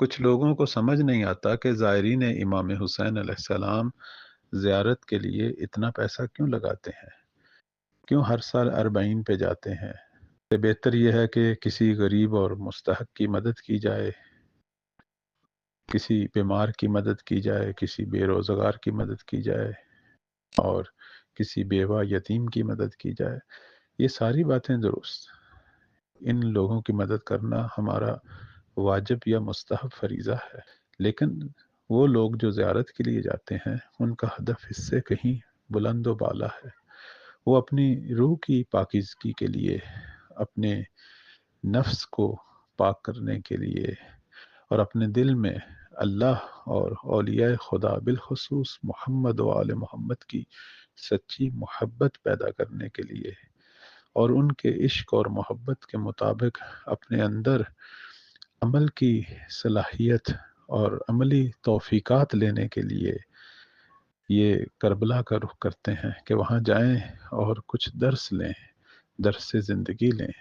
کچھ لوگوں کو سمجھ نہیں آتا کہ زائرین امام حسین علیہ السلام زیارت کے لیے اتنا پیسہ کیوں لگاتے ہیں، کیوں ہر سال اربعین پہ جاتے ہیں۔ سے بہتر یہ ہے کہ کسی غریب اور مستحق کی مدد کی جائے، کسی بیمار کی مدد کی جائے، کسی بے روزگار کی مدد کی جائے اور کسی بیوہ یتیم کی مدد کی جائے۔ یہ ساری باتیں درست، ان لوگوں کی مدد کرنا ہمارا واجب یا مستحب فریضہ ہے، لیکن وہ لوگ جو زیارت کے لیے جاتے ہیں ان کا ہدف اس سے کہیں بلند و بالا ہے۔ وہ اپنی روح کی پاکیزگی کے لیے، اپنے نفس کو پاک کرنے کے لیے اور اپنے دل میں اللہ اور اولیاء خدا بالخصوص محمد و آل محمد کی سچی محبت پیدا کرنے کے لیے اور ان کے عشق اور محبت کے مطابق اپنے اندر عمل کی صلاحیت اور عملی توفیقات لینے کے لیے یہ کربلا کا رخ کرتے ہیں کہ وہاں جائیں اور کچھ درس لیں، درس زندگی لیں،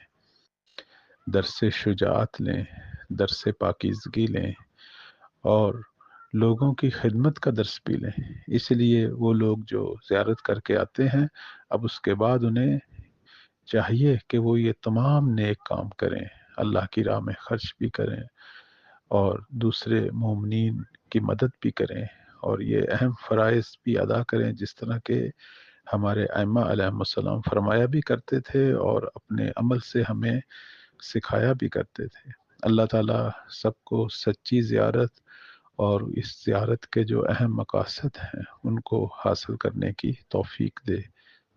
درس شجاعت لیں، درس پاکیزگی لیں اور لوگوں کی خدمت کا درس بھی لیں۔ اس لیے وہ لوگ جو زیارت کر کے آتے ہیں، اب اس کے بعد انہیں چاہیے کہ وہ یہ تمام نیک کام کریں، اللہ کی راہ میں خرچ بھی کریں اور دوسرے مومنین کی مدد بھی کریں اور یہ اہم فرائض بھی ادا کریں، جس طرح کہ ہمارے ائمہ علیہم السلام فرمایا بھی کرتے تھے اور اپنے عمل سے ہمیں سکھایا بھی کرتے تھے۔ اللہ تعالیٰ سب کو سچی زیارت اور اس زیارت کے جو اہم مقاصد ہیں ان کو حاصل کرنے کی توفیق دے۔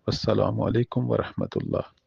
السلام علیکم ورحمۃ اللہ۔